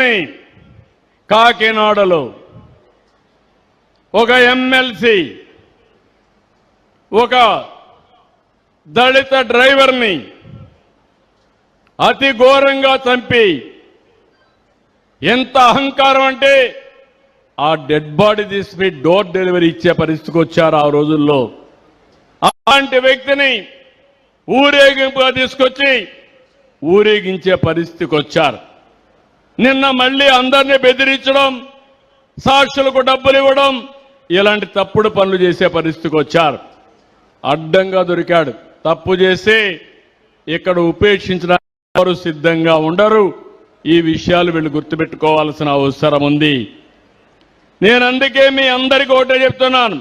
వ్యక్తిని కాకినాడలో ఒక ఎమ్మెల్సీ ఒక దళిత డ్రైవర్ని అతి ఘోరంగా చంపి ఎంత అహంకారం అంటే ఆ డెడ్ బాడీ తీసుకుని డోర్ డెలివరీ ఇచ్చే పరిస్థితికి వచ్చారు ఆ రోజుల్లో. అలాంటి వ్యక్తిని ఊరేగింపుగా తీసుకొచ్చి ఊరేగించే పరిస్థితికి వచ్చారు. నిన్న మళ్ళీ అందరినీ బెదిరించడం, సాక్షులకు డబ్బులు ఇవ్వడం, ఇలాంటి తప్పుడు పనులు చేసే పరిస్థితికి వచ్చారు. అడ్డంగా దొరికాడు. తప్పు చేసి ఇక్కడ ఉపేక్షించడానికి ఎవరు సిద్ధంగా ఉండరు. ఈ విషయాలు వీళ్ళు గుర్తుపెట్టుకోవాల్సిన అవసరం ఉంది. నేను అందుకే మీ అందరికీ ఒకటే చెప్తున్నాను,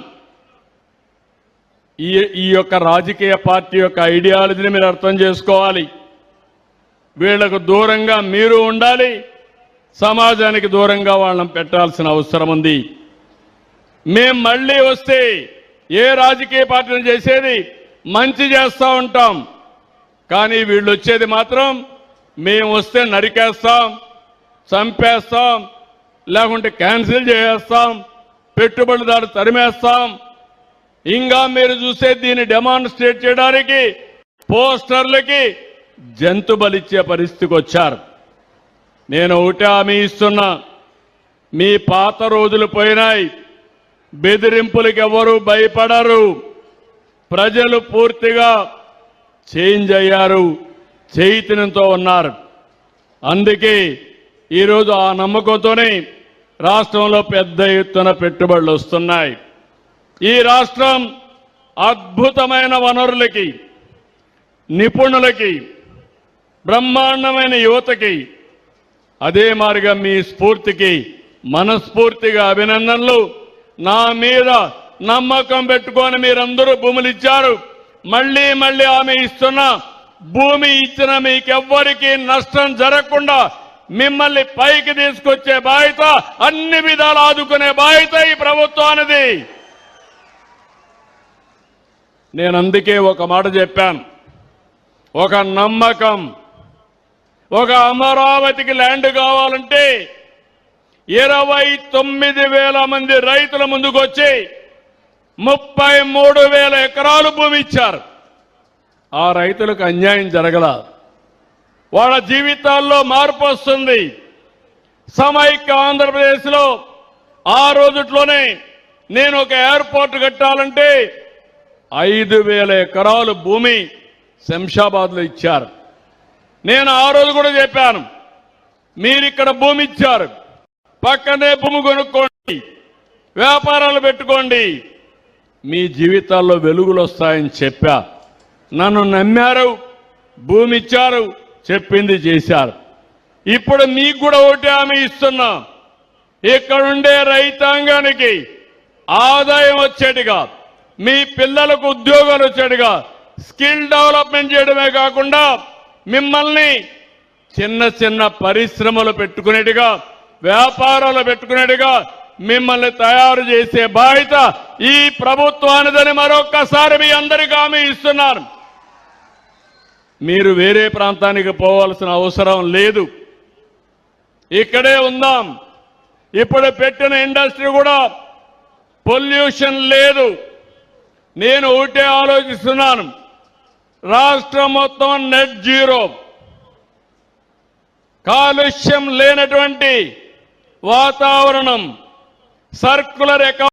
ఈ యొక్క రాజకీయ పార్టీ యొక్క ఐడియాలజీని మీరు అర్థం చేసుకోవాలి. వీళ్లకు దూరంగా మీరు ఉండాలి, సమాజానికి దూరంగా వాళ్ళని పెట్టాల్సిన అవసరం ఉంది. మేం మళ్ళీ వస్తే ఏ రాజకీయ పార్టీని చేసేది మంచి చేస్తూ ఉంటాం, కానీ వీళ్ళు వచ్చేది మాత్రం మేము వస్తే నరికేస్తాం, చంపేస్తాం, లేకుంటే క్యాన్సిల్ చేసేస్తాం, పెట్టుబడిదారు తరిమేస్తాం. ఇంకా మీరు చూసే దీన్ని డెమాన్స్ట్రేట్ చేయడానికి పోస్టర్లకి జంతు బలిచ్చే పరిస్థితికి వచ్చారు. నేను ఒకటే హామీ ఇస్తున్నా, మీ పాత రోజులు పోయినాయి. బెదిరింపులకు ఎవరు భయపడరు. ప్రజలు పూర్తిగా చేంజ్ అయ్యారు, చైతన్యంతో ఉన్నారు. అందుకే ఈరోజు ఆ నమ్మకంతోనే రాష్ట్రంలో పెద్ద ఎత్తున పెట్టుబడులు వస్తున్నాయి. ఈ రాష్ట్రం అద్భుతమైన వనరులకి, నిపుణులకి, బ్రహ్మాండమైన యువతకి, అదే మాదిరిగా మీ స్ఫూర్తికి మనస్ఫూర్తిగా అభినందనలు. నా మీద నమ్మకం పెట్టుకొని మీరందరూ భూములు ఇచ్చారు. మళ్ళీ మళ్ళీ ఆమె ఇస్తున్న భూమి ఇచ్చిన మీకెవ్వరికీ నష్టం జరగకుండా మిమ్మల్ని పైకి తీసుకొచ్చే బాధ్యత, అన్ని విధాలు ఆదుకునే బాధ్యత ఈ ప్రభుత్వానిది. నేను అందుకే ఒక మాట చెప్పాను, ఒక నమ్మకం, ఒక అమరావతికి ల్యాండ్ కావాలంటే 29,000 మంది రైతుల ముందుకొచ్చి 33,000 ఎకరాలు భూమి ఇచ్చారు. ఆ రైతులకు అన్యాయం జరగల, వాళ్ళ జీవితాల్లో మార్పు వస్తుంది. సమైక్య ఆంధ్రప్రదేశ్లో ఆ రోజుట్లోనే నేను ఒక ఎయిర్పోర్ట్ కట్టాలంటే 5,000 ఎకరాలు భూమి శంషాబాద్లో ఇచ్చారు. నేను ఆ రోజు కూడా చెప్పాను, మీరిక్కడ భూమి ఇచ్చారు, పక్కనే భూమి కొనుక్కోండి, వ్యాపారాలు పెట్టుకోండి, మీ జీవితాల్లో వెలుగులు వస్తాయని చెప్పా. నన్ను నమ్మారు, భూమి ఇచ్చారు, చెప్పింది చేశారు. ఇప్పుడు మీకు కూడా ఒకటి హామీ ఇస్తున్నా, ఇక్కడుండే రైతాంగానికి ఆదాయం వచ్చేట్టుగా, మీ పిల్లలకు ఉద్యోగాలు వచ్చేట్టుగా స్కిల్ డెవలప్మెంట్ చేయడమే కాకుండా మిమ్మల్ని చిన్న చిన్న పరిశ్రమలు పెట్టుకునేట్టుగా, వ్యాపారాలు పెట్టుకునేట్టుగా మిమ్మల్ని తయారు చేసే బాధ్యత ఈ ప్రభుత్వానిదని మరొక్కసారి మీ అందరికీ హామీ ఇస్తున్నాను. మీరు వేరే ప్రాంతానికి పోవాల్సిన అవసరం లేదు, ఇక్కడే ఉందాం. ఇప్పుడు పెట్టిన ఇండస్ట్రీ కూడా పొల్యూషన్ లేదు. నేను ఒకటే ఆలోచిస్తున్నాను, రాష్ట్రం మొత్తం నెట్ జీరో, కాలుష్యం లేనటువంటి వాతావరణం, సర్కులర్ ఎకానమీ